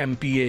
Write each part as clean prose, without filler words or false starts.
MPA,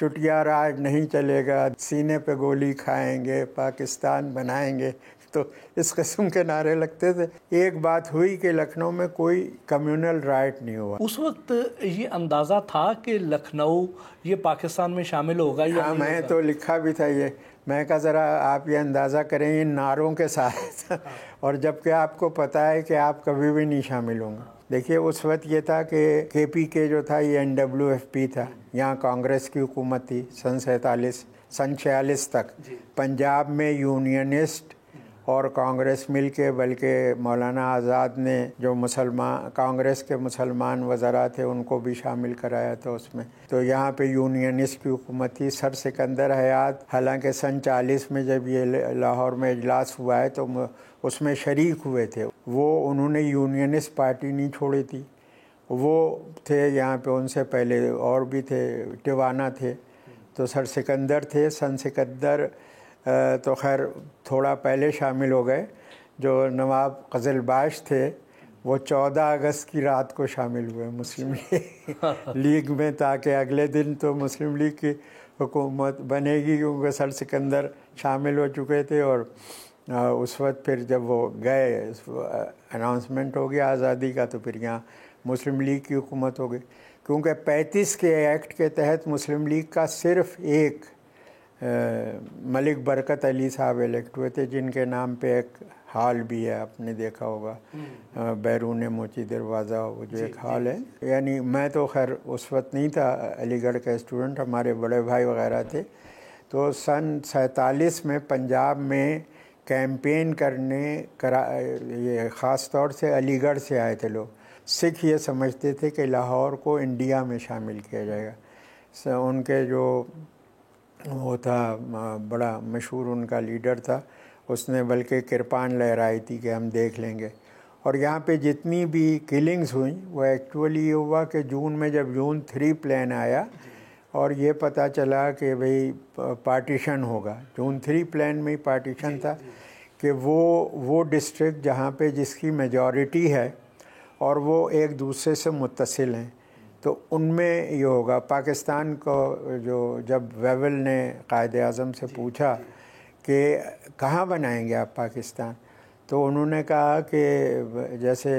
چٹیا راج نہیں چلے گا، سینے پہ گولی کھائیں گے، پاکستان بنائیں گے، تو اس قسم کے نعرے لگتے تھے۔ ایک بات ہوئی کہ لکھنؤ میں کوئی کمیونل رائٹ نہیں ہوا۔ اس وقت یہ اندازہ تھا کہ لکھنؤ یہ پاکستان میں شامل ہوگا یا ہاں، نہیں میں ہوگا؟ تو لکھا بھی تھا یہ، میں کہا ذرا آپ یہ اندازہ کریں ان نعروں کے ساتھ اور جبکہ آپ کو پتہ ہے کہ آپ کبھی بھی نہیں شامل ہوں گے۔ دیکھیے اس وقت یہ تھا کہ کے پی کے جو تھا یہ NWFP تھا، یہاں کانگریس کی حکومت تھی سن 46 تک۔ پنجاب میں یونینسٹ اور کانگریس مل کے، بلکہ مولانا آزاد نے جو کانگریس کے مسلمان وزراء تھے ان کو بھی شامل کرایا تھا اس میں، تو یہاں پہ یونینسٹ کی حکومت تھی۔ سر سکندر حیات حالانکہ سن 40 میں جب یہ لاہور میں اجلاس ہوا ہے تو اس میں شریک ہوئے تھے، انہوں نے یونینسٹ پارٹی نہیں چھوڑی تھی، وہ تھے یہاں پہ، ان سے پہلے اور بھی تھے، ٹیوانا تھے، تو سر سکندر تھے۔ سن سکندر تو خیر تھوڑا پہلے شامل ہو گئے۔ جو نواب قزلباش تھے وہ 14 اگست کی رات کو شامل ہوئے مسلم لیگ میں، تاکہ اگلے دن تو مسلم لیگ کی حکومت بنے گی، کیونکہ سر سکندر شامل ہو چکے تھے۔ اور اس وقت پھر جب وہ گئے، اناؤنسمنٹ ہو گیا آزادی کا، تو پھر یہاں مسلم لیگ کی حکومت ہو گئی، کیونکہ 35 کے ایکٹ کے تحت مسلم لیگ کا صرف ایک ملک برکت علی صاحب الیکٹ ہوئے تھے، جن کے نام پہ ایک ہال بھی ہے، آپ نے دیکھا ہوگا بیرون موچی دروازہ، وہ جو ایک ہال ہے۔ یعنی میں تو خیر اس وقت نہیں تھا علی گڑھ کا اسٹوڈنٹ، ہمارے بڑے بھائی وغیرہ تھے۔ تو سن 47 میں پنجاب میں کیمپین کرنے یہ خاص طور سے علی گڑھ سے آئے تھے لوگ۔ سکھ یہ سمجھتے تھے کہ لاہور کو انڈیا میں شامل کیا جائے گا۔ ان کے جو وہ تھا بڑا مشہور ان کا لیڈر تھا، اس نے بلکہ کرپان لہرائی تھی کہ ہم دیکھ لیں گے۔ اور یہاں پہ جتنی بھی کلنگز ہوئیں وہ ایکچولی یہ ہوا کہ جون میں جب جون 3 پلان آیا اور یہ پتہ چلا کہ بھئی پارٹیشن ہوگا، جون 3 پلان میں ہی پارٹیشن تھا کہ وہ ڈسٹرکٹ جہاں پہ جس کی میجورٹی ہے اور وہ ایک دوسرے سے متصل ہیں، تو ان میں یہ ہوگا۔ پاکستان کو جب ویول نے قائد اعظم سے پوچھا کہ کہاں بنائیں گے آپ پاکستان، تو انہوں نے کہا کہ جیسے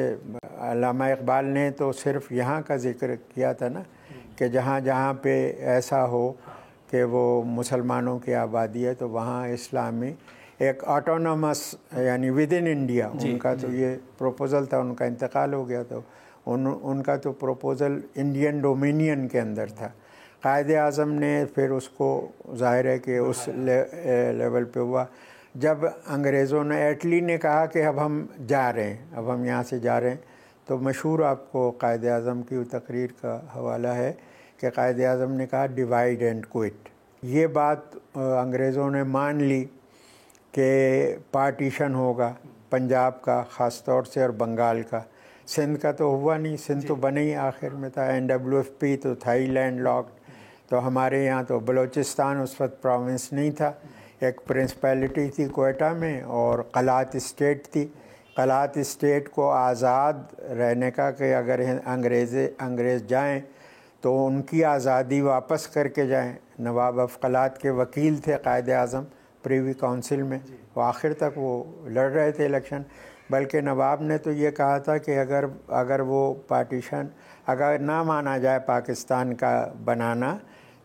علامہ اقبال نے تو صرف یہاں کا ذکر کیا تھا نا، کہ جہاں جہاں پہ ایسا ہو کہ وہ مسلمانوں کی آبادی ہے تو وہاں اسلامی ایک آٹونومس یعنی ود ان انڈیا، ان کا تو یہ پروپوزل تھا، ان کا انتقال ہو گیا، تو ان کا تو پروپوزل انڈین ڈومینین کے اندر تھا۔ قائد اعظم نے پھر اس کو ظاہر ہے کہ اس لیول پہ ہوا جب انگریزوں نے، ایٹلی نے کہا کہ اب ہم جا رہے ہیں، اب ہم یہاں سے جا رہے ہیں، تو مشہور آپ کو قائد اعظم کی تقریر کا حوالہ ہے کہ قائد اعظم نے کہا ڈیوائیڈ اینڈ کوئٹ۔ یہ بات انگریزوں نے مان لی کہ پارٹیشن ہوگا پنجاب کا خاص طور سے اور بنگال کا۔ سندھ کا تو ہوا نہیں، سندھ تو بنے ہی آخر میں تھا، NWFP تو تھا ہی لینڈ لاکڈ۔ تو ہمارے یہاں تو بلوچستان اس وقت پروونس نہیں تھا، ایک پرنسپیلٹی تھی کوئٹہ میں اور قلات اسٹیٹ تھی۔ قلات اسٹیٹ کو آزاد رہنے کا کہ اگر انگریز جائیں تو ان کی آزادی واپس کر کے جائیں۔ نواب آف قلات کے وکیل تھے قائد اعظم پریوی کونسل میں، وہ آخر تک وہ لڑ رہے تھے الیکشن، بلکہ نواب نے تو یہ کہا تھا کہ اگر وہ پارٹیشن اگر نہ مانا جائے پاکستان کا بنانا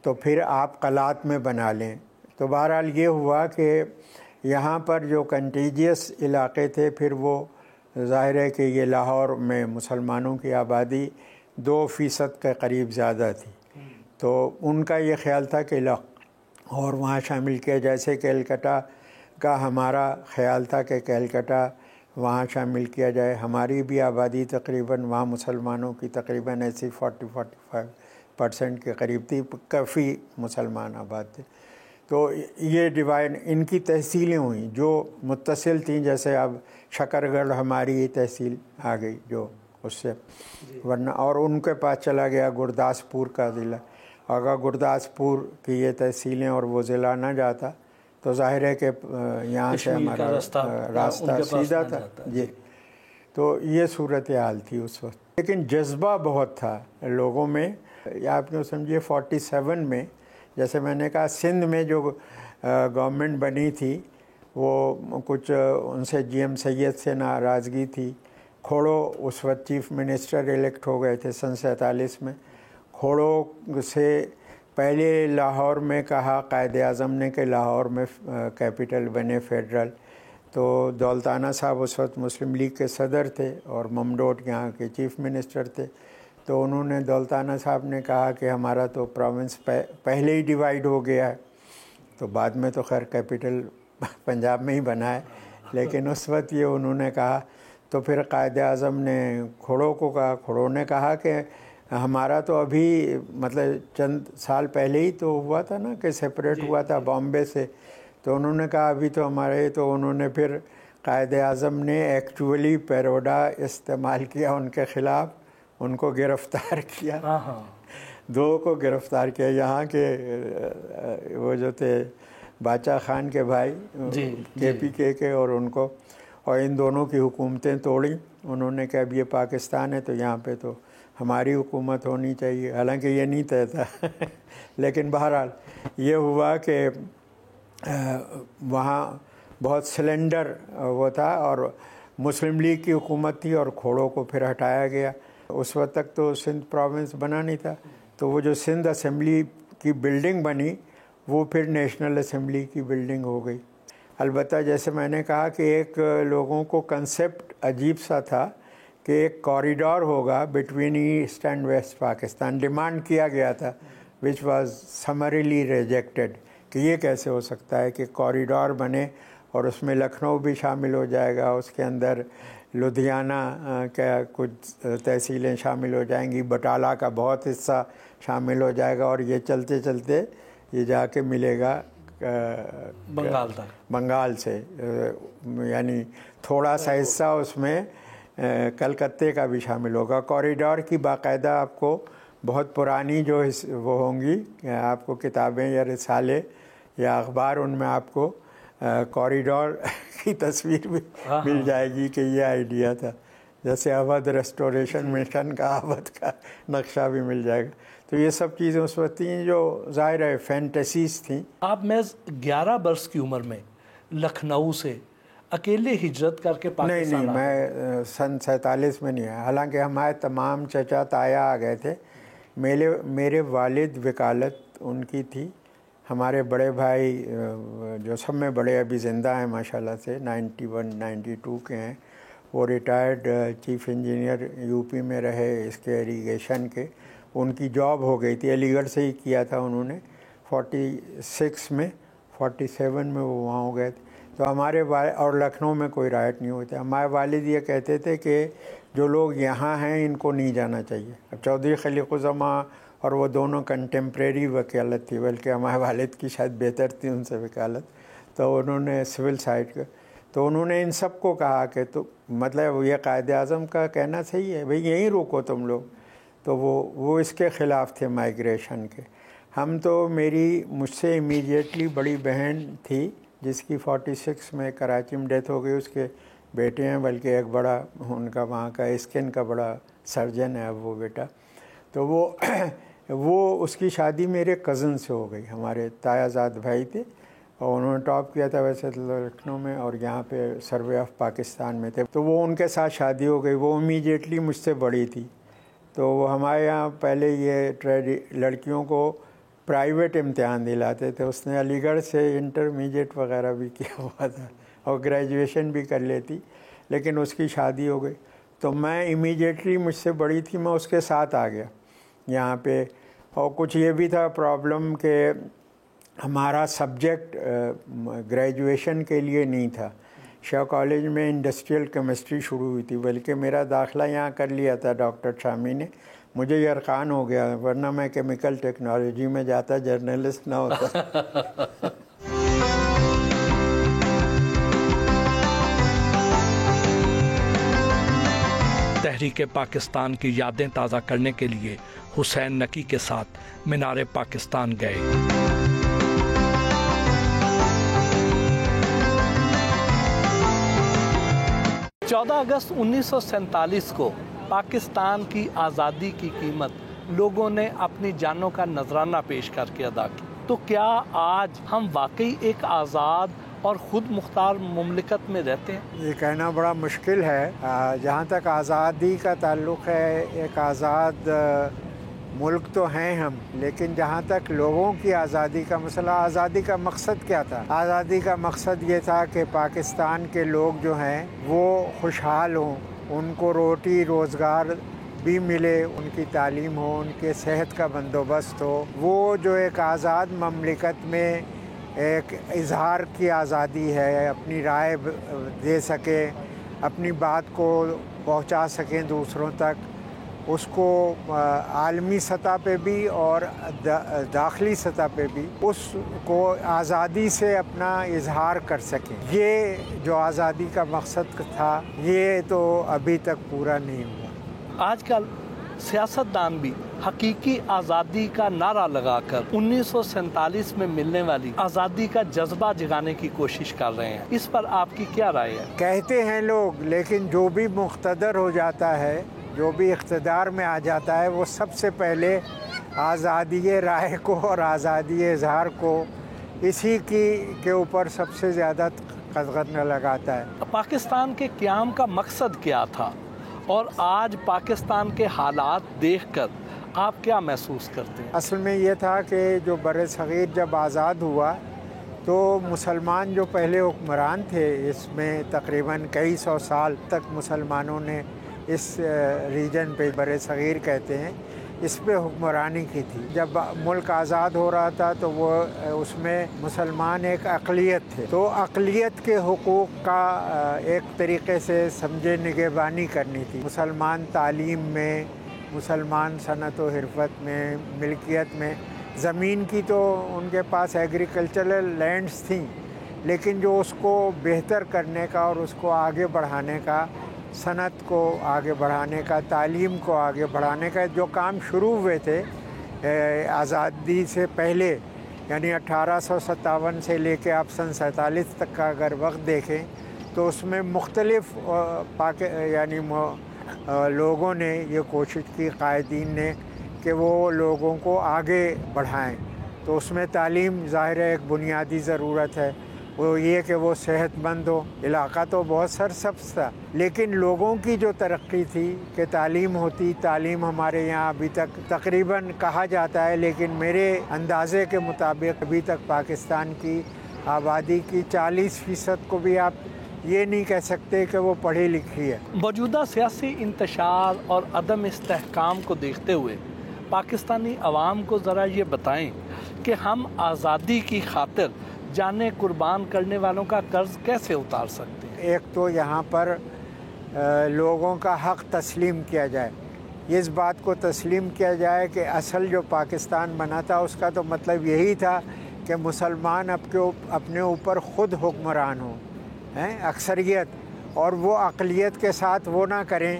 تو پھر آپ قلات میں بنا لیں۔ تو بہرحال یہ ہوا کہ یہاں پر جو کنٹیجیس علاقے تھے، پھر وہ ظاہر ہے کہ یہ لاہور میں مسلمانوں کی آبادی 2% کے قریب زیادہ تھی، تو ان کا یہ خیال تھا کہ اور وہاں شامل کیا، جیسے کیلکٹا کا ہمارا خیال تھا کہ کیلکٹا وہاں شامل کیا جائے۔ ہماری بھی آبادی تقریباً وہاں مسلمانوں کی تقریباً ایسی 40-45% کے قریب تھی، کافی مسلمان آباد تھے۔ تو یہ ڈیوائڈ ان کی تحصیلیں ہوئیں جو متصل تھیں، جیسے اب شکر گڑھ ہماری تحصیل آ گئی جو اس سے، ورنہ اور ان کے پاس چلا گیا گرداسپور کا ضلع۔ اگر گرداسپور کی یہ تحصیلیں اور وہ ضلع نہ جاتا تو ظاہر ہے کہ یہاں سے ہمارا راستہ سیدھا تھا۔ جی، تو یہ صورتحال تھی اس وقت، لیکن جذبہ بہت تھا لوگوں میں۔ آپ نے سمجھیے 47 میں جیسے میں نے کہا سندھ میں جو گورنمنٹ بنی تھی وہ کچھ ان سے جی ایم سید سے ناراضگی تھی. کھوڑو اس وقت چیف منسٹر الیکٹ ہو گئے تھے سن 47 میں. کھوڑو سے پہلے لاہور میں کہا قائد اعظم نے کہ لاہور میں کیپٹل بنے فیڈرل. تو دولتانہ صاحب اس وقت مسلم لیگ کے صدر تھے اور ممڈوٹ یہاں کے چیف منسٹر تھے. تو انہوں نے دولتانہ صاحب نے کہا کہ ہمارا تو پروونس پہلے ہی ڈیوائیڈ ہو گیا ہے. تو بعد میں تو خیر کیپٹل پنجاب میں ہی بنا ہے, لیکن اس وقت یہ انہوں نے کہا. تو پھر قائد اعظم نے کھوڑو کو کہا, کھوڑو نے کہا کہ ہمارا تو ابھی مطلب چند سال پہلے ہی تو ہوا تھا نا کہ سپریٹ ہوا تھا بامبے سے. تو انہوں نے کہا ابھی تو ہمارے, تو انہوں نے پھر قائد اعظم نے ایکچولی پیروڈا استعمال کیا ان کے خلاف, ان کو گرفتار کیا. دو کو گرفتار کیا, یہاں کے وہ جو تھے باچا خان کے بھائی کے پی کے اور ان کو, اور ان دونوں کی حکومتیں توڑیں. انہوں نے کہا اب یہ پاکستان ہے تو یہاں پہ تو ہماری حکومت ہونی چاہیے, حالانکہ یہ نہیں طے تھا. لیکن بہرحال یہ ہوا کہ وہاں بہت سلنڈر وہ تھا اور مسلم لیگ کی حکومت تھی, اور کھوڑوں کو پھر ہٹایا گیا. اس وقت تک تو سندھ پروونس بنا نہیں تھا. تو وہ جو سندھ اسمبلی کی بلڈنگ بنی وہ پھر نیشنل اسمبلی کی بلڈنگ ہو گئی. البتہ جیسے میں نے کہا کہ ایک لوگوں کو کنسیپٹ عجیب سا تھا کہ ایک کوریڈور ہوگا between east and west Pakistan. Demand کیا گیا تھا وچ واز سمریلی ریجیکٹڈ کہ یہ کیسے ہو سکتا ہے کہ کوریڈور بنے اور اس میں لکھنؤ بھی شامل ہو جائے گا, اس کے اندر لدھیانہ کا کچھ تحصیلیں شامل ہو جائیں گی, بٹالہ کا بہت حصہ شامل ہو جائے گا, اور یہ چلتے چلتے یہ جا کے ملے گا بنگال تک, بنگال سے, یعنی تھوڑا سا حصہ اس میں کلکتے کا بھی شامل ہوگا. کوریڈور کی باقاعدہ آپ کو بہت پرانی جو وہ ہوں گی آپ کو کتابیں یا رسالے یا اخبار, ان میں آپ کو کوریڈور کی تصویر بھی مل جائے گی کہ یہ آئیڈیا تھا. جیسے اودھ ریسٹوریشن مشن کا اودھ کا نقشہ بھی مل جائے گا. تو یہ سب چیزیں اس وقت تھیں جو ظاہر ہے فینٹیسیز تھیں. آپ محض 11 برس کی عمر میں لکھنؤ سے اکیلے ہجرت کر کے پاکستان؟ نہیں, میں سن 47 میں نہیں آیا, حالانکہ ہمارے تمام چچا تایا آ گئے تھے. میرے والد وکالت ان کی تھی. ہمارے بڑے بھائی جو سب میں بڑے ابھی زندہ ہیں ماشاءاللہ سے, 91 92 کے ہیں, وہ retired chief engineer U P میں رہے اس کے ایریگیشن کے. ان کی جاب ہو گئی تھی, علی گڑھ سے ہی کیا تھا انہوں نے 46 میں, 47 میں وہ وہاں ہو گئے تھے. تو ہمارے اور لکھنؤ میں کوئی رائٹ نہیں ہوئی تھی. ہمارے والد یہ کہتے تھے کہ جو لوگ یہاں ہیں ان کو نہیں جانا چاہیے. اب چودھری خلیق الزماں اور وہ دونوں کنٹمپریری وکالت تھی, بلکہ ہمارے والد کی شاید بہتر تھی ان سے وکالت. تو انہوں نے سول سائٹ کا, تو انہوں نے ان سب کو کہا کہ تو مطلب یہ قائد اعظم کا کہنا صحیح ہے بھئی یہیں روکو تم لوگ. تو وہ اس کے خلاف تھے مائیگریشن کے. ہم تو مجھ سے امیڈیٹلی بڑی بہن تھی جس کی 46 میں کراچی میں ڈیتھ ہو گئی. اس کے بیٹے ہیں, بلکہ ایک بڑا ان کا وہاں کا اسکن کا بڑا سرجن ہے اب وہ بیٹا. تو وہ اس کی شادی میرے کزن سے ہو گئی. ہمارے تایا زاد بھائی تھے اور انہوں نے ٹاپ کیا تھا ویسے لکھنؤ میں, اور یہاں پہ سروے آف پاکستان میں تھے. تو وہ ان کے ساتھ شادی ہو گئی. وہ امیڈیٹلی مجھ سے بڑی تھی. تو وہ ہمارے یہاں پہلے یہ لڑکیوں کو پرائیویٹ امتحان دلاتے تھے. اس نے علی گڑھ سے انٹرمیڈیٹ وغیرہ بھی کیا ہوا تھا اور گریجویشن بھی کر لیتی, لیکن اس کی شادی ہو گئی. تو میں امیڈیٹلی مجھ سے بڑی تھی, میں اس کے ساتھ آ گیا یہاں پہ. اور کچھ یہ بھی تھا پرابلم کہ ہمارا سبجیکٹ گریجویشن کے لیے نہیں تھا. شاہ کالج میں انڈسٹریل کیمسٹری شروع ہوئی تھی, بلکہ میرا داخلہ یہاں کر لیا تھا ڈاکٹر شامی نے. مجھے یرقان ہو گیا, ورنہ میں کیمیکل ٹیکنالوجی میں جاتا, جرنلسٹ نہ ہوتا. تحریک پاکستان کی یادیں تازہ کرنے کے لیے حسین نقی کے ساتھ مینار پاکستان گئے. 14 اگست 1947 کو پاکستان کی آزادی کی قیمت لوگوں نے اپنی جانوں کا نذرانہ پیش کر کے ادا کی. تو کیا آج ہم واقعی ایک آزاد اور خود مختار مملکت میں رہتے ہیں؟ یہ کہنا بڑا مشکل ہے۔ جہاں تک آزادی کا تعلق ہے، ایک آزاد ملک تو ہیں ہم، لیکن جہاں تک لوگوں کی آزادی کا مسئلہ، آزادی کا مقصد کیا تھا؟ آزادی کا مقصد یہ تھا کہ پاکستان کے لوگ جو ہیں وہ خوشحال ہوں، ان کو روٹی روزگار بھی ملے، ان کی تعلیم ہو، ان کے صحت کا بندوبست ہو۔ وہ جو ایک آزاد مملکت میں ایک اظہار کی آزادی ہے، اپنی رائے دے سکیں، اپنی بات کو پہنچا سکیں دوسروں تک، اس کو عالمی سطح پہ بھی اور داخلی سطح پہ بھی اس کو آزادی سے اپنا اظہار کر سکیں۔ یہ جو آزادی کا مقصد تھا، یہ تو ابھی تک پورا نہیں ہوا۔ آج کل سیاستدان بھی حقیقی آزادی کا نعرہ لگا کر 1947 میں ملنے والی آزادی کا جذبہ جگانے کی کوشش کر رہے ہیں، اس پر آپ کی کیا رائے ہے؟ کہتے ہیں لوگ، لیکن جو بھی مقتدر ہو جاتا ہے، جو بھی اقتدار میں آ جاتا ہے، وہ سب سے پہلے آزادی رائے کو اور آزادی اظہار کو اسی کے اوپر سب سے زیادہ قدغن لگاتا ہے۔ پاکستان کے قیام کا مقصد کیا تھا، اور آج پاکستان کے حالات دیکھ کر آپ کیا محسوس کرتے ہیں؟ اصل میں یہ تھا کہ جو بر صغیر جب آزاد ہوا تو مسلمان جو پہلے حکمران تھے، اس میں تقریباً کئی سو سال تک مسلمانوں نے اس ریجن پہ، بر صغیر کہتے ہیں، اس پہ حکمرانی کی تھی۔ جب ملک آزاد ہو رہا تھا تو وہ اس میں مسلمان ایک اقلیت تھے، تو اقلیت کے حقوق کا ایک طریقے سے سمجھے نگہبانی کرنی تھی۔ مسلمان تعلیم میں، مسلمان صنعت و حرفت میں، ملکیت میں، زمین کی تو ان کے پاس ایگریکلچرل لینڈز تھیں، لیکن جو اس کو بہتر کرنے کا اور اس کو آگے بڑھانے کا، صنعت کو آگے بڑھانے کا، تعلیم کو آگے بڑھانے کا جو کام شروع ہوئے تھے آزادی سے پہلے، یعنی 1857 سے لے کے آپ سن 47 تک کا اگر وقت دیکھیں تو اس میں مختلف یعنی لوگوں نے یہ کوشش کی، قائدین نے، کہ وہ لوگوں کو آگے بڑھائیں۔ تو اس میں تعلیم ظاہر ہے ایک بنیادی ضرورت ہے، وہ یہ کہ وہ صحت مند ہو۔ علاقہ تو بہت سرسبز تھا، لیکن لوگوں کی جو ترقی تھی کہ تعلیم ہوتی، تعلیم ہمارے یہاں ابھی تک تقریباً کہا جاتا ہے، لیکن میرے اندازے کے مطابق ابھی تک پاکستان کی آبادی کی 40% کو بھی آپ یہ نہیں کہہ سکتے کہ وہ پڑھی لکھی ہے۔ موجودہ سیاسی انتشار اور عدم استحکام کو دیکھتے ہوئے پاکستانی عوام کو ذرا یہ بتائیں کہ ہم آزادی کی خاطر جانیں قربان کرنے والوں کا قرض کیسے اتار سکتے ہیں؟ ایک تو یہاں پر لوگوں کا حق تسلیم کیا جائے، اس بات کو تسلیم کیا جائے کہ اصل جو پاکستان بنا تھا اس کا تو مطلب یہی تھا کہ مسلمان اپنے اوپر خود حکمران ہوں، اکثریت، اور وہ اقلیت کے ساتھ وہ نہ کریں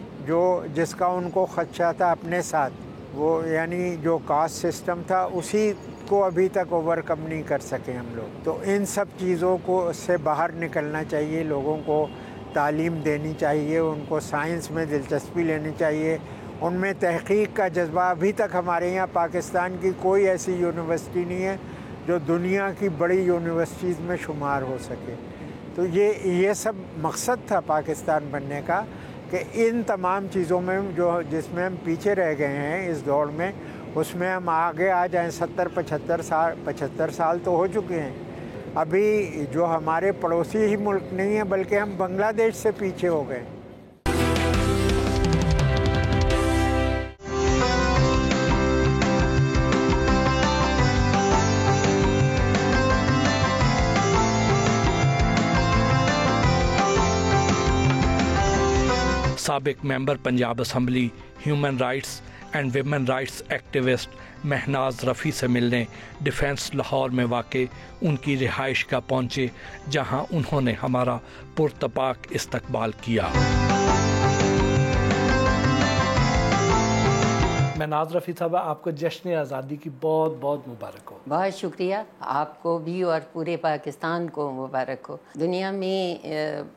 جس کا ان کو خدشہ تھا اپنے ساتھ، وہ یعنی جو کاسٹ سسٹم تھا اسی کو ابھی تک اوور کم نہیں کر سکے ہم لوگ۔ تو ان سب چیزوں کو سے باہر نکلنا چاہیے، لوگوں کو تعلیم دینی چاہیے، ان کو سائنس میں دلچسپی لینی چاہیے، ان میں تحقیق کا جذبہ۔ ابھی تک ہمارے یہاں پاکستان کی کوئی ایسی یونیورسٹی نہیں ہے جو دنیا کی بڑی یونیورسٹیز میں شمار ہو سکے۔ تو یہ سب مقصد تھا پاکستان بننے کا، کہ ان تمام چیزوں میں جس میں ہم پیچھے رہ گئے ہیں اس دور میں، اس میں ہم آگے آ جائیں۔ 75 سال تو ہو چکے ہیں۔ ابھی جو ہمارے پڑوسی ہی ملک نہیں ہیں بلکہ ہم بنگلہ دیش سے پیچھے ہو گئے۔ سابق member Punjab assembly, human rights and women rights activist Mahnaz Rafi سے ملنے ڈیفینس لاہور میں واقع ان کی رہائش گاہ پہنچے، جہاں انہوں نے ہمارا پرتپاک استقبال کیا۔ مہناز رفیع صاحبہ، آپ کو جشن آزادی کی بہت بہت مبارک ہو۔ بہت شکریہ، آپ کو بھی اور پورے پاکستان کو مبارک ہو۔ دنیا میں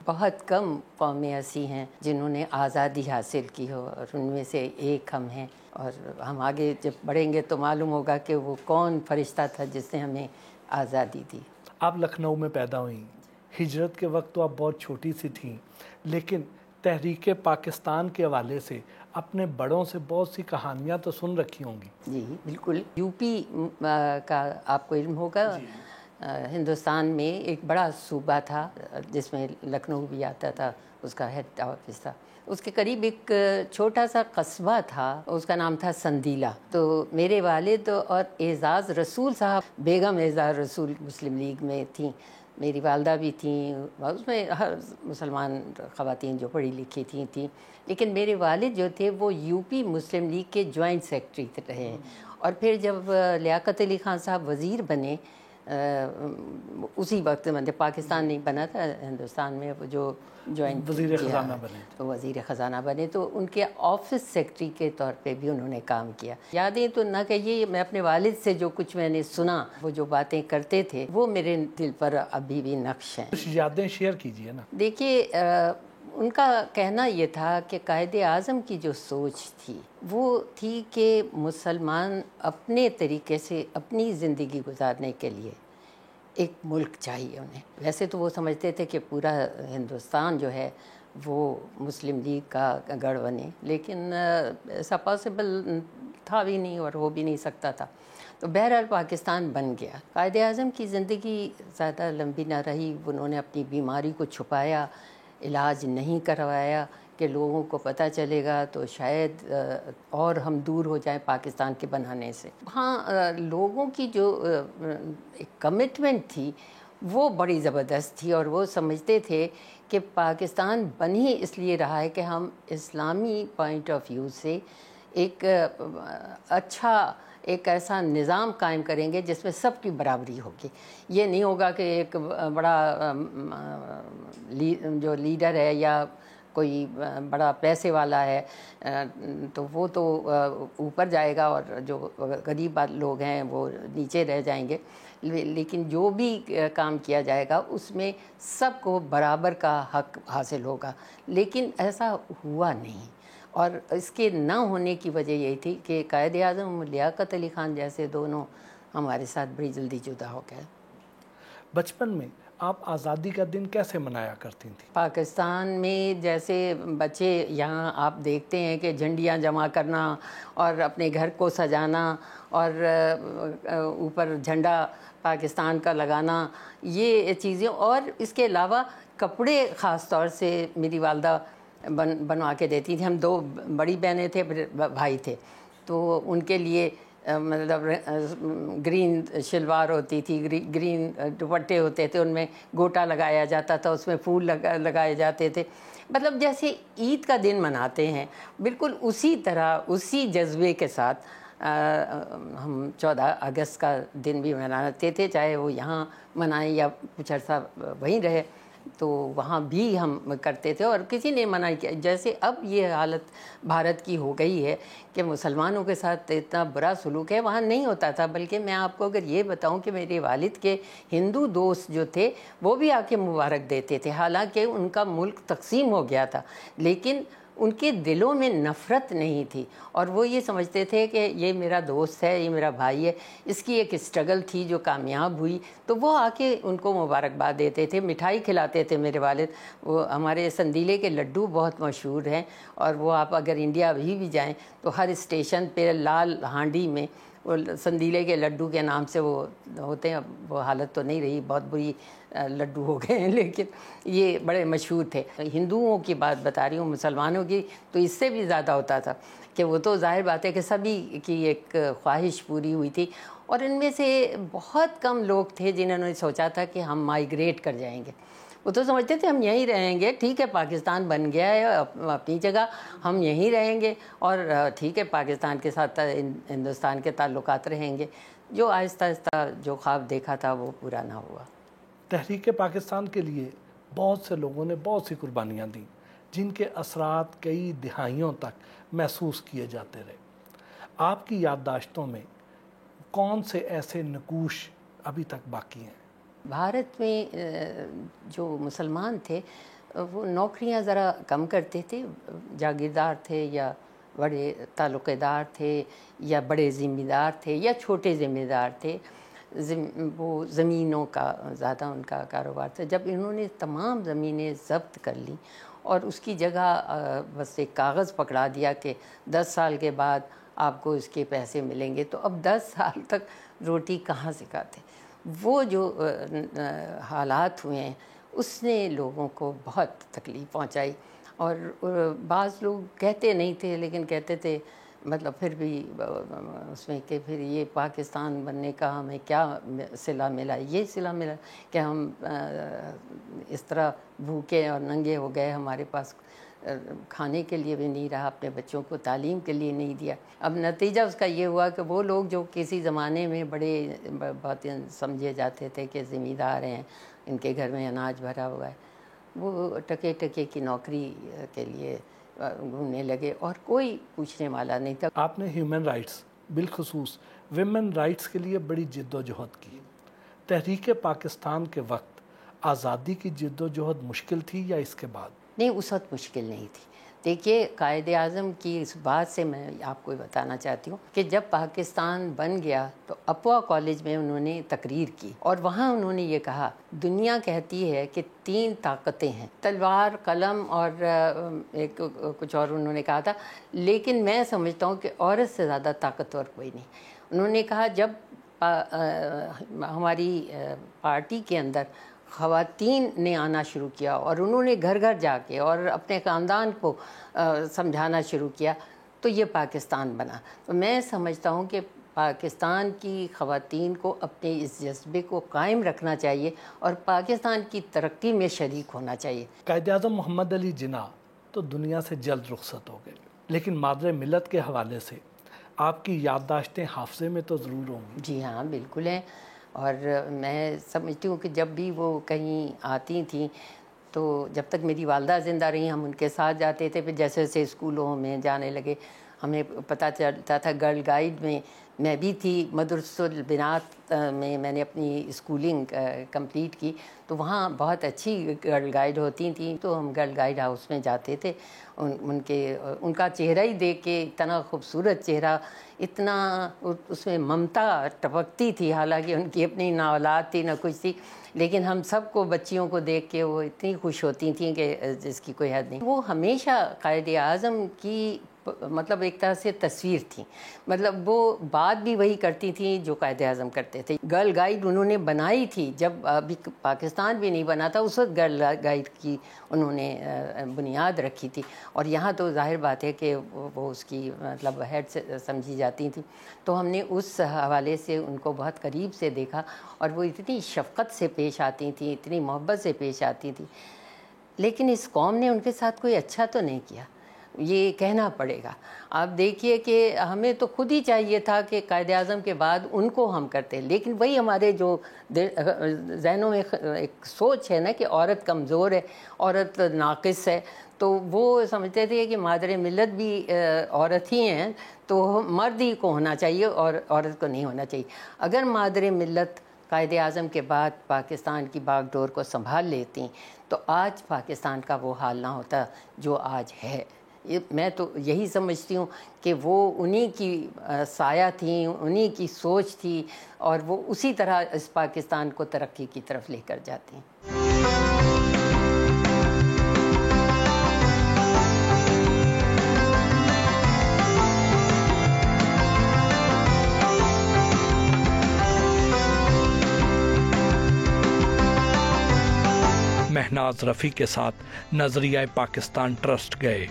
بہت کم قومیں ایسی ہیں جنہوں نے آزادی حاصل کی ہو، اور ان میں سے ایک ہم ہیں۔ اور ہم آگے جب بڑھیں گے تو معلوم ہوگا کہ وہ کون فرشتہ تھا جس نے ہمیں آزادی دی۔ آپ لکھنؤ میں پیدا ہوئیں، ہجرت کے وقت تو آپ بہت چھوٹی سی تھیں، لیکن تحریک پاکستان کے حوالے سے اپنے بڑوں سے بہت سی کہانیاں تو سن رکھی ہوں گی۔ جی بالکل، یو پی کا آپ کو علم ہوگا، ہندوستان میں ایک بڑا صوبہ تھا جس میں لکھنؤ بھی آتا تھا، اس کا ہیڈ آفس تھا۔ اس کے قریب ایک چھوٹا سا قصبہ تھا، اس کا نام تھا سندیلا۔ تو میرے والد اور اعزاز رسول صاحب، بیگم اعزاز رسول مسلم لیگ میں تھیں، میری والدہ بھی تھیں، اس میں ہر مسلمان خواتین جو پڑھی لکھی تھیں، لیکن میرے والد جو تھے وہ یو پی مسلم لیگ کے جوائنٹ سیکرٹری رہے ہیں۔ اور پھر جب لیاقت علی خان صاحب وزیر بنے، اسی وقت مطلب پاکستان نہیں بنا تھا، ہندوستان میں وہ جو جوائنٹ وزیر خزانہ بنے، تو وزیر خزانہ بنے، تو ان کے آفس سیکرٹری کے طور پہ بھی انہوں نے کام کیا۔ یادیں تو نہ کہیے، میں اپنے والد سے جو کچھ میں نے سنا، وہ جو باتیں کرتے تھے وہ میرے دل پر ابھی بھی نقش ہیں۔ کچھ یادیں شیئر کیجئے نا۔ دیکھیے، ان کا کہنا یہ تھا کہ قائد اعظم کی جو سوچ تھی وہ تھی کہ مسلمان اپنے طریقے سے اپنی زندگی گزارنے کے لیے ایک ملک چاہیے انہیں۔ ویسے تو وہ سمجھتے تھے کہ پورا ہندوستان جو ہے وہ مسلم لیگ کا گڑھ بنے، لیکن ایسا پاسبل تھا بھی نہیں اور ہو بھی نہیں سکتا تھا۔ تو بہرحال پاکستان بن گیا۔ قائد اعظم کی زندگی زیادہ لمبی نہ رہی، انہوں نے اپنی بیماری کو چھپایا، علاج نہیں کروایا کہ لوگوں کو پتہ چلے گا تو شاید اور ہم دور ہو جائیں پاکستان کے بنانے سے۔ ہاں، لوگوں کی جو ایک کمٹمنٹ تھی وہ بڑی زبردست تھی، اور وہ سمجھتے تھے کہ پاکستان بن ہی اس لیے رہا ہے کہ ہم اسلامی پوائنٹ آف ویو سے ایک اچھا ایک ایسا نظام قائم کریں گے جس میں سب کی برابری ہوگی۔ یہ نہیں ہوگا کہ ایک بڑا جو لیڈر ہے یا کوئی بڑا پیسے والا ہے تو وہ تو اوپر جائے گا اور جو غریب لوگ ہیں وہ نیچے رہ جائیں گے، لیکن جو بھی کام کیا جائے گا اس میں سب کو برابر کا حق حاصل ہوگا۔ لیکن ایسا ہوا نہیں، اور اس کے نہ ہونے کی وجہ یہی تھی کہ قائد اعظم لیاقت علی خان جیسے دونوں ہمارے ساتھ بڑی جلدی جدا ہو گئے۔ بچپن میں آپ آزادی کا دن کیسے منایا کرتی تھیں؟ پاکستان میں جیسے بچے یہاں آپ دیکھتے ہیں کہ جھنڈیاں جمع کرنا اور اپنے گھر کو سجانا اور اوپر جھنڈا پاکستان کا لگانا، یہ چیزیں، اور اس کے علاوہ کپڑے خاص طور سے میری والدہ بنوا کے دیتی تھی۔ ہم دو بڑی بہنیں تھے، بھائی تھے، تو ان کے لیے مطلب گرین شلوار ہوتی تھی، گرین دوپٹے ہوتے تھے، ان میں گوٹا لگایا جاتا تھا، اس میں پھول لگائے جاتے تھے۔ مطلب جیسے عید کا دن مناتے ہیں بالکل اسی طرح، اسی جذبے کے ساتھ ہم 14 اگست کا دن بھی مناتے تھے، چاہے وہ یہاں منائیں یا کچھ عرصہ وہیں رہے، تو وہاں بھی ہم کرتے تھے اور کسی نے منع کیا۔ جیسے اب یہ حالت بھارت کی ہو گئی ہے کہ مسلمانوں کے ساتھ اتنا برا سلوک ہے، وہاں نہیں ہوتا تھا۔ بلکہ میں آپ کو اگر یہ بتاؤں کہ میرے والد کے ہندو دوست جو تھے وہ بھی آ کے مبارک دیتے تھے، حالانکہ ان کا ملک تقسیم ہو گیا تھا، لیکن ان کے دلوں میں نفرت نہیں تھی، اور وہ یہ سمجھتے تھے کہ یہ میرا دوست ہے، یہ میرا بھائی ہے، اس کی ایک اسٹرگل تھی جو کامیاب ہوئی، تو وہ آ کے ان کو مبارکباد دیتے تھے، مٹھائی کھلاتے تھے میرے والد۔ وہ ہمارے سندیلے کے لڈو بہت مشہور ہیں، اور وہ آپ اگر انڈیا بھی جائیں تو ہر اسٹیشن پہ لال ہانڈی میں وہ سندیلے کے لڈو کے نام سے وہ ہوتے ہیں۔ وہ حالت تو نہیں رہی، بہت بری لڈو ہو گئے ہیں، لیکن یہ بڑے مشہور تھے۔ ہندوؤں کی بات بتا رہی ہوں، مسلمانوں کی تو اس سے بھی زیادہ ہوتا تھا کہ وہ تو ظاہر بات ہے کہ سبھی کی ایک خواہش پوری ہوئی تھی، اور ان میں سے بہت کم لوگ تھے جنہوں نے سوچا تھا کہ ہم مائیگریٹ کر جائیں گے۔ وہ تو سمجھتے تھے ہم یہیں رہیں گے، ٹھیک ہے پاکستان بن گیا ہے اپنی جگہ، ہم یہیں رہیں گے، اور ٹھیک ہے پاکستان کے ساتھ ہندوستان کے تعلقات رہیں گے۔ جو آہستہ آہستہ جو خواب دیکھا تھا وہ پورا نہ ہوا۔ تحریک پاکستان کے لیے بہت سے لوگوں نے بہت سی قربانیاں دیں، جن کے اثرات کئی دہائیوں تک محسوس کیے جاتے رہے۔ آپ کی یادداشتوں میں کون سے ایسے نقوش ابھی تک باقی ہیں؟ بھارت میں جو مسلمان تھے وہ نوکریاں ذرا کم کرتے تھے، جاگیردار تھے یا بڑے تعلق دار تھے یا بڑے ذمہ دار تھے یا چھوٹے ذمہ دار تھے، وہ زمینوں کا زیادہ ان کا کاروبار تھا. جب انہوں نے تمام زمینیں ضبط کر لیں اور اس کی جگہ بس ایک کاغذ پکڑا دیا کہ 10 سال کے بعد آپ کو اس کے پیسے ملیں گے، تو اب 10 سال تک روٹی کہاں سے کھاتے. وہ جو حالات ہوئے ہیں اس نے لوگوں کو بہت تکلیف پہنچائی. اور بعض لوگ کہتے نہیں تھے لیکن کہتے تھے مطلب پھر بھی اس میں کہ پھر یہ پاکستان بننے کا ہمیں کیا صلہ ملا. یہ صلہ ملا کہ ہم اس طرح بھوکے اور ننگے ہو گئے، ہمارے پاس کھانے کے لیے بھی نہیں رہا، اپنے بچوں کو تعلیم کے لیے نہیں دیا. اب نتیجہ اس کا یہ ہوا کہ وہ لوگ جو کسی زمانے میں بڑے باتیں سمجھے جاتے تھے کہ ذمہ دار ہیں، ان کے گھر میں اناج بھرا ہوا ہے، وہ ٹکے ٹکے کی نوکری کے لیے گھومنے لگے اور کوئی پوچھنے والا نہیں تھا. آپ نے ہیومن رائٹس بالخصوص ویمن رائٹس کے لیے بڑی جد و جہد کی. تحریک پاکستان کے وقت آزادی کی جد و جہد مشکل تھی یا اس کے بعد؟ نہیں، اس وقت مشکل نہیں تھی. دیکھیے، قائد اعظم کی اس بات سے میں آپ کو بتانا چاہتی ہوں کہ جب پاکستان بن گیا تو اپوا کالج میں انہوں نے تقریر کی اور وہاں انہوں نے یہ کہا، دنیا کہتی ہے کہ 3 طاقتیں ہیں، تلوار، قلم اور ایک کچھ اور انہوں نے کہا تھا، لیکن میں سمجھتا ہوں کہ عورت سے زیادہ طاقتور کوئی نہیں. انہوں نے کہا جب ہماری پارٹی کے اندر خواتین نے آنا شروع کیا اور انہوں نے گھر گھر جا کے اور اپنے خاندان کو سمجھانا شروع کیا تو یہ پاکستان بنا. تو میں سمجھتا ہوں کہ پاکستان کی خواتین کو اپنے اس جذبے کو قائم رکھنا چاہیے اور پاکستان کی ترقی میں شریک ہونا چاہیے. قائد اعظم محمد علی جناح تو دنیا سے جلد رخصت ہو گئے، لیکن مادر ملت کے حوالے سے آپ کی یادداشتیں حافظے میں تو ضرور ہوں گی. جی ہاں، بالکل ہیں. اور میں سمجھتی ہوں کہ جب بھی وہ کہیں آتی تھیں تو جب تک میری والدہ زندہ رہیں ہم ان کے ساتھ جاتے تھے. پھر جیسے جیسے اسکولوں میں جانے لگے ہمیں پتہ چلتا تھا. گرل گائیڈ میں میں بھی تھی، مدرسۃ البنات میں نے اپنی اسکولنگ کمپلیٹ کی، تو وہاں بہت اچھی گرل گائیڈ ہوتی تھیں، تو ہم گرل گائیڈ ہاؤس میں جاتے تھے. ان کا چہرہ ہی دیکھ کے، اتنا خوبصورت چہرہ، اتنا اس میں ممتا ٹپکتی تھی، حالانکہ ان کی اپنی نہ اولاد تھی نہ کچھ تھی، لیکن ہم سب کو بچیوں کو دیکھ کے وہ اتنی خوش ہوتی تھیں کہ جس کی کوئی حد نہیں. وہ ہمیشہ قائد اعظم کی مطلب ایک طرح سے تصویر تھی، مطلب وہ بات بھی وہی کرتی تھیں جو قائد اعظم کرتے تھے. گرل گائیڈ انہوں نے بنائی تھی جب ابھی پاکستان بھی نہیں بنا تھا، اس وقت گرل گائیڈ کی انہوں نے بنیاد رکھی تھی. اور یہاں تو ظاہر بات ہے کہ وہ اس کی مطلب ہیڈ سے سمجھی جاتی تھیں، تو ہم نے اس حوالے سے ان کو بہت قریب سے دیکھا اور وہ اتنی شفقت سے پیش آتی تھیں، اتنی محبت سے پیش آتی تھیں. لیکن اس قوم نے ان کے ساتھ کوئی اچھا تو نہیں کیا، یہ کہنا پڑے گا. آپ دیکھیے کہ ہمیں تو خود ہی چاہیے تھا کہ قائد اعظم کے بعد ان کو ہم کرتے، لیکن وہی ہمارے جو ذہنوں میں ایک سوچ ہے نا کہ عورت کمزور ہے، عورت ناقص ہے، تو وہ سمجھتے تھے کہ مادر ملت بھی عورت ہی ہیں تو مرد ہی کو ہونا چاہیے اور عورت کو نہیں ہونا چاہیے. اگر مادر ملت قائد اعظم کے بعد پاکستان کی باغ ڈور کو سنبھال لیتی تو آج پاکستان کا وہ حال نہ ہوتا جو آج ہے. میں تو یہی سمجھتی ہوں کہ وہ انہی کی سایہ تھیں، انہی کی سوچ تھی اور وہ اسی طرح اس پاکستان کو ترقی کی طرف لے کر جاتی ہیں. مہناز رفیع کے ساتھ نظریہ پاکستان ٹرسٹ گئے.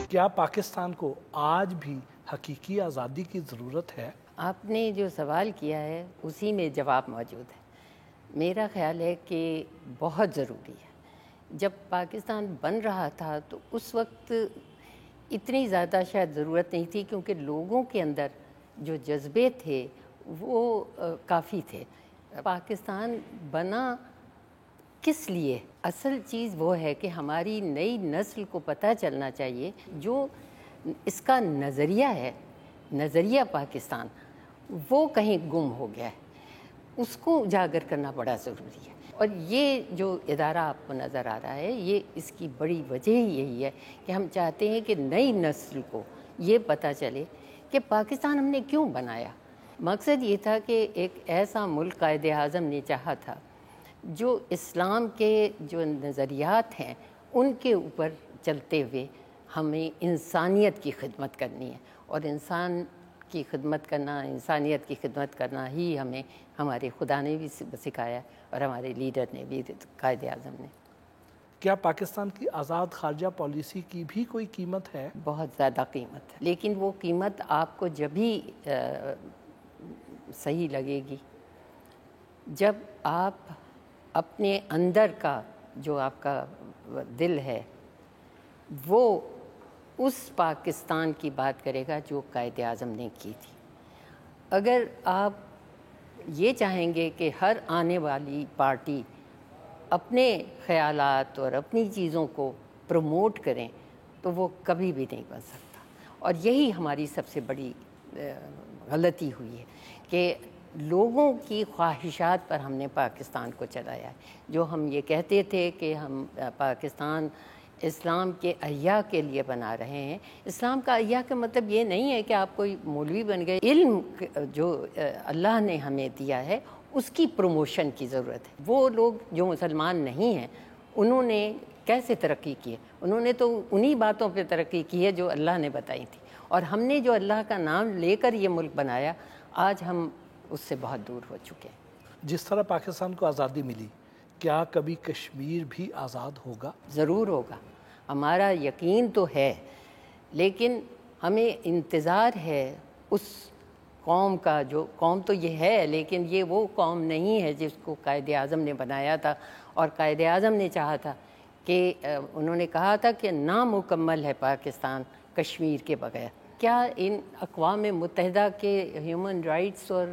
کیا پاکستان کو آج بھی حقیقی آزادی کی ضرورت ہے؟ آپ نے جو سوال کیا ہے اسی میں جواب موجود ہے. میرا خیال ہے کہ بہت ضروری ہے. جب پاکستان بن رہا تھا تو اس وقت اتنی زیادہ شاید ضرورت نہیں تھی، کیونکہ لوگوں کے اندر جو جذبے تھے وہ کافی تھے. پاکستان بنا کس لیے؟ اصل چیز وہ ہے کہ ہماری نئی نسل کو پتہ چلنا چاہیے جو اس کا نظریہ ہے، نظریہ پاکستان، وہ کہیں گم ہو گیا ہے، اس کو اجاگر کرنا بڑا ضروری ہے. اور یہ جو ادارہ آپ کو نظر آ رہا ہے، یہ اس کی بڑی وجہ ہی یہی ہے کہ ہم چاہتے ہیں کہ نئی نسل کو یہ پتہ چلے کہ پاکستان ہم نے کیوں بنایا. مقصد یہ تھا کہ ایک ایسا ملک قائد اعظم نے چاہا تھا جو اسلام کے جو نظریات ہیں ان کے اوپر چلتے ہوئے ہمیں انسانیت کی خدمت کرنی ہے، اور انسان کی خدمت کرنا، انسانیت کی خدمت کرنا ہی ہمیں ہمارے خدا نے بھی سکھایا اور ہمارے لیڈر نے بھی، قائد اعظم نے. کیا پاکستان کی آزاد خارجہ پالیسی کی بھی کوئی قیمت ہے؟ بہت زیادہ قیمت ہے، لیکن وہ قیمت آپ کو جب ہی صحیح لگے گی جب آپ اپنے اندر کا جو آپ کا دل ہے وہ اس پاکستان کی بات کرے گا جو قائد اعظم نے کی تھی. اگر آپ یہ چاہیں گے کہ ہر آنے والی پارٹی اپنے خیالات اور اپنی چیزوں کو پروموٹ کریں تو وہ کبھی بھی نہیں بن سکتا. اور یہی ہماری سب سے بڑی غلطی ہوئی ہے کہ لوگوں کی خواہشات پر ہم نے پاکستان کو چلایا ہے. جو ہم یہ کہتے تھے کہ ہم پاکستان اسلام کے احیاء کے لیے بنا رہے ہیں، اسلام کا احیاء کا مطلب یہ نہیں ہے کہ آپ کوئی مولوی بن گئے. علم جو اللہ نے ہمیں دیا ہے اس کی پروموشن کی ضرورت ہے. وہ لوگ جو مسلمان نہیں ہیں انہوں نے کیسے ترقی کی ہے؟ انہوں نے تو انہی باتوں پہ ترقی کی ہے جو اللہ نے بتائی تھی، اور ہم نے جو اللہ کا نام لے کر یہ ملک بنایا آج ہم اس سے بہت دور ہو چکے ہیں. جس طرح پاکستان کو آزادی ملی، کیا کبھی کشمیر بھی آزاد ہوگا؟ ضرور ہوگا، ہمارا یقین تو ہے، لیکن ہمیں انتظار ہے اس قوم کا. جو قوم تو یہ ہے لیکن یہ وہ قوم نہیں ہے جس کو قائد اعظم نے بنایا تھا. اور قائد اعظم نے چاہا تھا کہ انہوں نے کہا تھا کہ نامکمل ہے پاکستان کشمیر کے بغیر. کیا ان اقوام متحدہ کے ہیومن رائٹس اور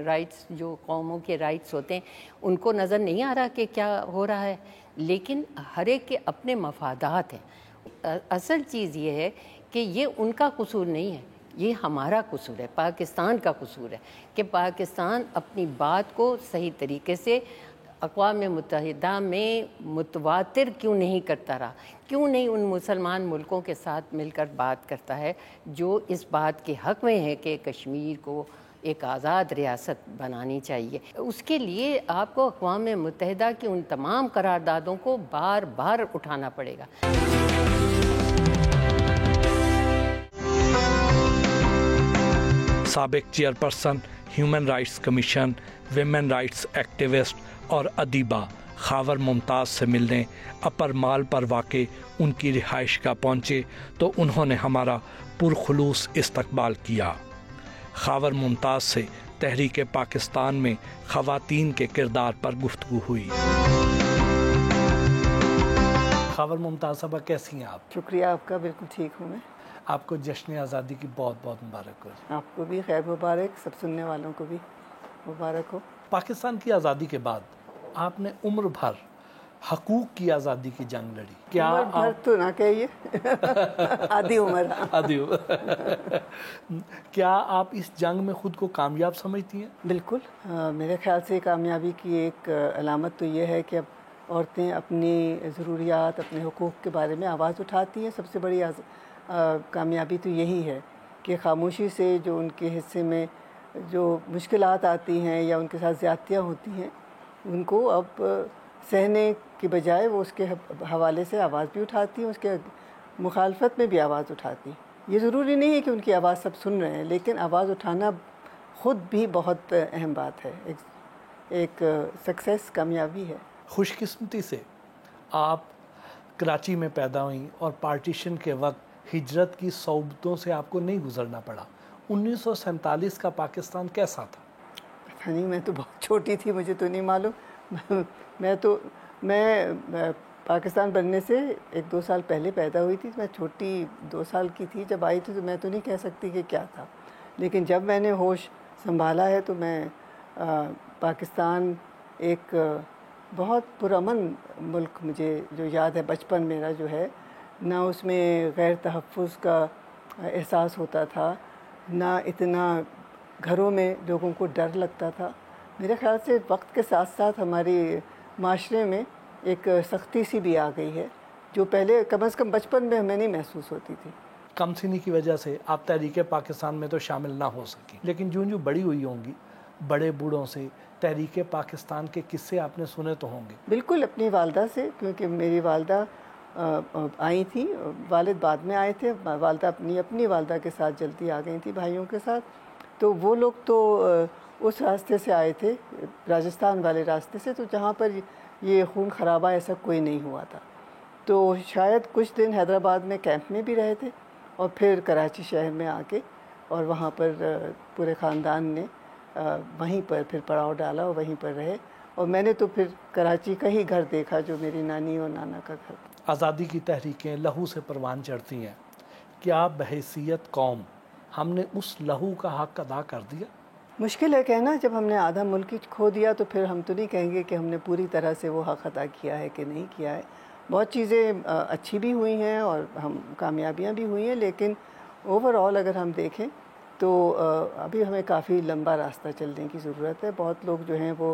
رائٹس جو قوموں کے رائٹس ہوتے ہیں ان کو نظر نہیں آ رہا کہ کیا ہو رہا ہے؟ لیکن ہر ایک کے اپنے مفادات ہیں. اصل چیز یہ ہے کہ یہ ان کا قصور نہیں ہے، یہ ہمارا قصور ہے، پاکستان کا قصور ہے کہ پاکستان اپنی بات کو صحیح طریقے سے اقوام متحدہ میں متواتر کیوں نہیں کرتا رہا، کیوں نہیں ان مسلمان ملکوں کے ساتھ مل کر بات کرتا ہے جو اس بات کے حق میں ہے کہ کشمیر کو ایک آزاد ریاست بنانی چاہیے. اس کے لیے آپ کو اقوام متحدہ کی ان تمام قراردادوں کو بار بار اٹھانا پڑے گا. سابق chairperson human rights commission, women rights activist اور ادیبہ خاور ممتاز سے ملنے اپر مال پر واقع ان کی رہائش گاہ پہنچے تو انہوں نے ہمارا پرخلوص استقبال کیا. خاور ممتاز سے تحریک پاکستان میں خواتین کے کردار پر گفتگو ہوئی. خاور ممتاز صاحبہ کیسی ہیں آپ؟ شکریہ آپ کا، بالکل ٹھیک ہوں میں. آپ کو جشن آزادی کی بہت بہت مبارک ہو. آپ کو بھی خیر مبارک، سب سننے والوں کو بھی مبارک ہو. پاکستان کی آزادی کے بعد آپ نے عمر بھر حقوق کی آزادی کی جنگ لڑی. کیا عمر بھر تو نہ کہیے، آدھی عمر. آدھی عمر. کیا آپ اس جنگ میں خود کو کامیاب سمجھتی ہیں؟ بالکل. میرے خیال سے کامیابی کی ایک علامت تو یہ ہے کہ اب عورتیں اپنی ضروریات، اپنے حقوق کے بارے میں آواز اٹھاتی ہیں. سب سے بڑی کامیابی تو یہی ہے کہ خاموشی سے جو ان کے حصے میں جو مشکلات آتی ہیں یا ان کے ساتھ زیادتیاں ہوتی ہیں ان کو اب سہنے کی بجائے وہ اس کے حوالے سے آواز بھی اٹھاتی ہیں، اس کے مخالفت میں بھی آواز اٹھاتی ہیں. یہ ضروری نہیں ہے کہ ان کی آواز سب سن رہے ہیں، لیکن آواز اٹھانا خود بھی بہت اہم بات ہے، ایک سکسیس، کامیابی ہے. خوش قسمتی سے آپ کراچی میں پیدا ہوئیں اور پارٹیشن کے وقت ہجرت کی صعوبتوں سے آپ کو نہیں گزرنا پڑا. 1947 کا پاکستان کیسا تھا؟ پتہ نہیں، میں تو بہت چھوٹی تھی، مجھے تو نہیں معلوم. میں پاکستان بننے سے 1-2 سال پہلے پیدا ہوئی تھی. میں چھوٹی 2 سال کی تھی جب آئی تھی، تو میں تو نہیں کہہ سکتی کہ کیا تھا. لیکن جب میں نے ہوش سنبھالا ہے تو میں پاکستان ایک بہت پرامن ملک مجھے جو یاد ہے، بچپن میرا جو ہے، نہ اس میں غیر تحفظ کا احساس ہوتا تھا، نہ اتنا گھروں میں لوگوں کو ڈر لگتا تھا. میرے خیال سے وقت کے ساتھ ساتھ ہماری معاشرے میں ایک سختی سی بھی آ گئی ہے جو پہلے کم از کم بچپن میں ہمیں نہیں محسوس ہوتی تھی. کم سنی کی وجہ سے آپ تحریک پاکستان میں تو شامل نہ ہو سکی، لیکن جو بڑی ہوئی ہوں گی، بڑے بوڑھوں سے تحریک پاکستان کے قصے آپ نے سنے تو ہوں گے. بالکل، اپنی والدہ سے، کیونکہ میری والدہ آئی تھیں، والد بعد میں آئے تھے. والدہ اپنی والدہ کے ساتھ جلدی آ گئی تھی، بھائیوں کے ساتھ. تو وہ لوگ تو اس راستے سے آئے تھے، راجستھان والے راستے سے، تو جہاں پر یہ خون خرابہ ایسا کوئی نہیں ہوا تھا. تو شاید کچھ دن حیدرآباد میں کیمپ میں بھی رہے تھے، اور پھر کراچی شہر میں آ کے، اور وہاں پر پورے خاندان نے وہیں پر پھر پڑاؤ ڈالا اور وہیں پر رہے. اور میں نے تو پھر کراچی کا ہی گھر دیکھا جو میری نانی اور نانا کا گھر. آزادی کی تحریکیں لہو سے پروان چڑھتی ہیں. کیا بحیثیت قوم ہم نے اس لہو کا حق ادا کر دیا؟ مشکل ہے کہنا. جب ہم نے آدھا ملک کھو دیا تو پھر ہم تو نہیں کہیں گے کہ ہم نے پوری طرح سے وہ حق ادا کیا ہے کہ نہیں کیا ہے. بہت چیزیں اچھی بھی ہوئی ہیں اور ہم کامیابیاں بھی ہوئی ہیں، لیکن اوور آل اگر ہم دیکھیں تو ابھی ہمیں کافی لمبا راستہ چلنے کی ضرورت ہے. بہت لوگ جو ہیں وہ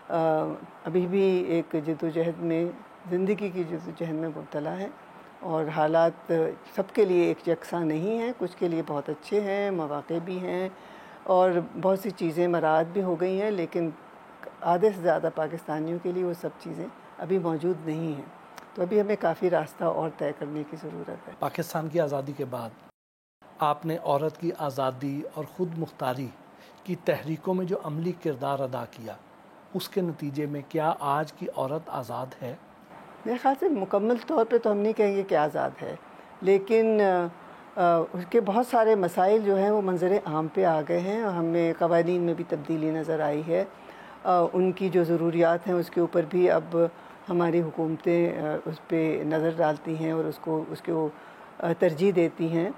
ابھی بھی ایک جدوجہد میں، زندگی کی جدوجہد میں مبتلا ہیں، اور حالات سب کے لیے ایک یکساں نہیں ہیں. کچھ کے لیے بہت اچھے ہیں، مواقع بھی ہیں، اور بہت سی چیزیں مراعات بھی ہو گئی ہیں، لیکن آدھے سے زیادہ پاکستانیوں کے لیے وہ سب چیزیں ابھی موجود نہیں ہیں. تو ابھی ہمیں کافی راستہ اور طے کرنے کی ضرورت ہے. پاکستان کی آزادی کے بعد آپ نے عورت کی آزادی اور خود مختاری کی تحریکوں میں جو عملی کردار ادا کیا، اس کے نتیجے میں کیا آج کی عورت آزاد ہے؟ میرے خیال سے مکمل طور پہ تو ہم نہیں کہیں گے کہ آزاد ہے، لیکن اس کے بہت سارے مسائل جو ہیں وہ منظر عام پہ آ گئے ہیں. ہمیں قوانین میں بھی تبدیلی نظر آئی ہے. ان کی جو ضروریات ہیں اس کے اوپر بھی اب ہماری حکومتیں اس پہ نظر ڈالتی ہیں اور اس کو ترجیح دیتی ہیں.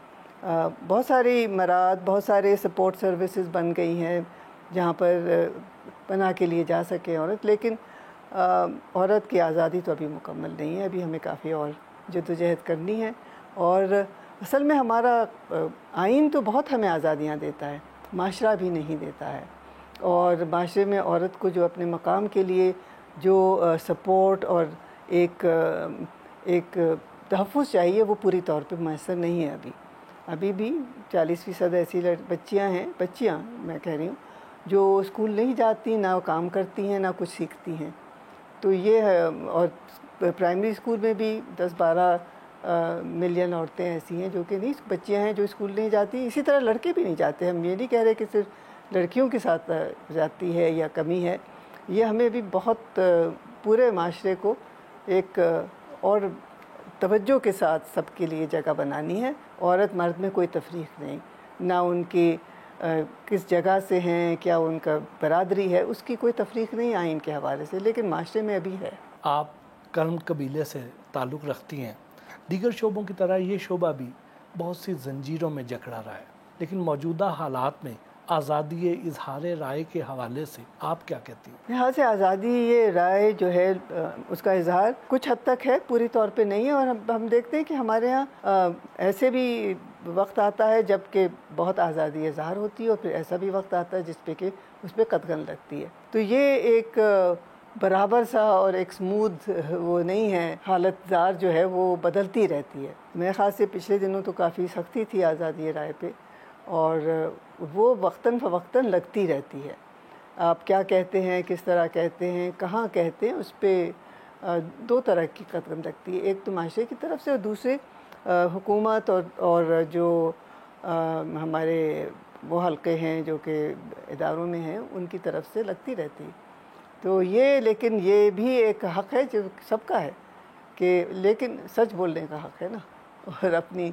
بہت ساری مراعات، بہت سارے سپورٹ سروسز بن گئی ہیں جہاں پر پناہ کے لیے جا سکے عورت، لیکن عورت کی آزادی تو ابھی مکمل نہیں ہے. ابھی ہمیں کافی اور جدوجہد کرنی ہے. اور اصل میں ہمارا آئین تو بہت ہمیں آزادیاں دیتا ہے، معاشرہ بھی نہیں دیتا ہے. اور معاشرے میں عورت کو جو اپنے مقام کے لیے جو سپورٹ اور ایک تحفظ چاہیے وہ پوری طور پہ میسر نہیں ہے. ابھی بھی 40% ایسی بچیاں میں کہہ رہی ہوں جو اسکول نہیں جاتی، نہ کام کرتی ہیں، نہ کچھ سیکھتی ہیں. تو یہ ہے. اور پرائمری اسکول میں بھی 10-12 ملین عورتیں ایسی ہیں جو کہ نہیں، بچیاں ہیں جو اسکول نہیں جاتی. اسی طرح لڑکے بھی نہیں جاتے. ہم یہ نہیں کہہ رہے کہ صرف لڑکیوں کے ساتھ جاتی ہے یا کمی ہے. یہ ہمیں بھی بہت پورے معاشرے کو ایک اور توجہ کے ساتھ سب کے لیے جگہ بنانی ہے. عورت مرد میں کوئی تفریق نہیں، نہ ان کی کس جگہ سے ہیں، کیا ان کا برادری ہے، اس کی کوئی تفریق نہیں آئین کے حوالے سے، لیکن معاشرے میں ابھی ہے. آپ کرم قبیلے سے تعلق رکھتی ہیں. دیگر شعبوں کی طرح یہ شعبہ بھی بہت سی زنجیروں میں جکڑا رہا ہے، لیکن موجودہ حالات میں آزادی اظہار رائے کے حوالے سے آپ کیا کہتی ہیں؟ یہاں سے آزادی یہ رائے جو ہے اس کا اظہار کچھ حد تک ہے، پوری طور پہ نہیں ہے. اور ہم دیکھتے ہیں کہ ہمارے ہاں ایسے بھی وقت آتا ہے جب کہ بہت آزادی اظہار ہوتی ہے، اور پھر ایسا بھی وقت آتا ہے جس پہ کہ اس پہ قدغن لگتی ہے. تو یہ ایک برابر سا اور ایک سمودھ وہ نہیں ہے. حالت زار جو ہے وہ بدلتی رہتی ہے. میرے خیال سے پچھلے دنوں تو کافی سختی تھی آزادی رائے پہ، اور وہ وقتاً فوقتاً لگتی رہتی ہے. آپ کیا کہتے ہیں، کس طرح کہتے ہیں، کہاں کہتے ہیں، اس پہ دو طرح کی قدغن لگتی ہے. ایک تو معاشرے کی طرف سے، اور دوسرے حکومت اور جو ہمارے وہ حلقے ہیں جو کہ اداروں میں ہیں ان کی طرف سے لگتی رہتی. تو لیکن یہ بھی ایک حق ہے جو سب کا ہے، کہ لیکن سچ بولنے کا حق ہے نا، اور اپنی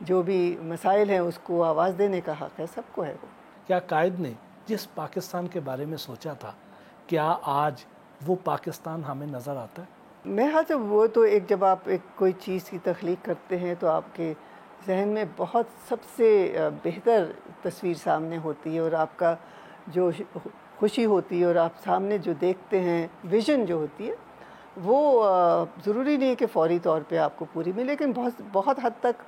جو بھی مسائل ہیں اس کو آواز دینے کا حق ہے، سب کو ہے. وہ کیا قائد نے جس پاکستان کے بارے میں سوچا تھا، کیا آج وہ پاکستان ہمیں نظر آتا ہے؟ میرے خیال سے وہ تو جب آپ کوئی چیز کی تخلیق کرتے ہیں تو آپ کے ذہن میں بہت سب سے بہتر تصویر سامنے ہوتی ہے، اور آپ کا جو خوشی ہوتی ہے اور آپ سامنے جو دیکھتے ہیں ویژن جو ہوتی ہے وہ ضروری نہیں ہے کہ فوری طور پہ آپ کو پوری ملے، لیکن بہت حد تک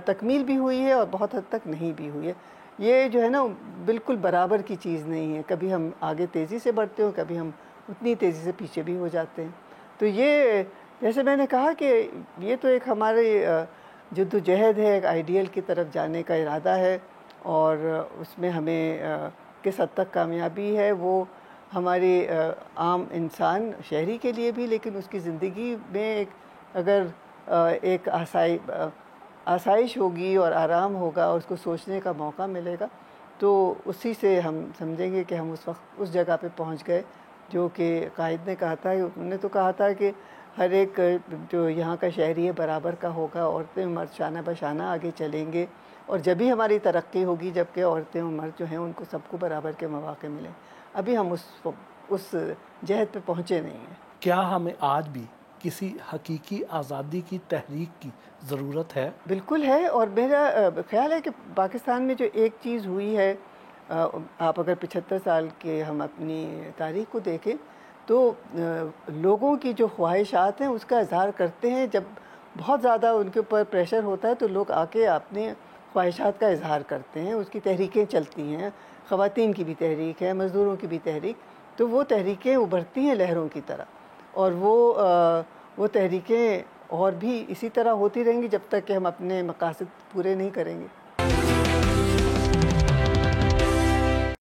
تکمیل بھی ہوئی ہے اور بہت حد تک نہیں بھی ہوئی ہے۔ یہ جو ہے نا بالکل برابر کی چیز نہیں ہے، کبھی ہم آگے تیزی سے بڑھتے ہیں، کبھی ہم اتنی تیزی سے پیچھے بھی ہو جاتے ہیں۔ تو یہ جیسے میں نے کہا کہ یہ تو ایک ہمارے جد و جہد ہے، ایک آئیڈیل کی طرف جانے کا ارادہ ہے، اور اس میں ہمیں کس حد تک کامیابی ہے وہ ہمارے عام انسان شہری کے لیے بھی، لیکن اس کی زندگی میں اگر ایک آسائش ہوگی اور آرام ہوگا اور اس کو سوچنے کا موقع ملے گا، تو اسی سے ہم سمجھیں گے کہ ہم اس وقت اس جگہ پہ پہنچ گئے جو کہ قائد نے کہا تھا۔ انہوں نے تو کہا تھا کہ ہر ایک جو یہاں کا شہری ہے برابر کا ہوگا، عورتیں مرد شانہ بشانہ آگے چلیں گے، اور جبھی ہماری ترقی ہوگی جبکہ عورتیں اور مرد جو ہیں ان کو سب کو برابر کے مواقع ملیں۔ ابھی ہم اس جہد پہ پہنچے نہیں ہیں۔ کیا ہمیں آج بھی کسی حقیقی آزادی کی تحریک کی ضرورت ہے؟ بالکل ہے، اور میرا خیال ہے کہ پاکستان میں جو ایک چیز ہوئی ہے، آپ اگر 75 سال کے ہم اپنی تاریخ کو دیکھیں تو لوگوں کی جو خواہشات ہیں اس کا اظہار کرتے ہیں۔ جب بہت زیادہ ان کے اوپر پریشر ہوتا ہے تو لوگ آ کے اپنے خواہشات کا اظہار کرتے ہیں، اس کی تحریکیں چلتی ہیں، خواتین کی بھی تحریک ہے، مزدوروں کی بھی تحریک، تو وہ تحریکیں ابھرتی ہیں لہروں کی طرح، اور وہ تحریکیں اور بھی اسی طرح ہوتی رہیں گی جب تک کہ ہم اپنے مقاصد پورے نہیں کریں گے۔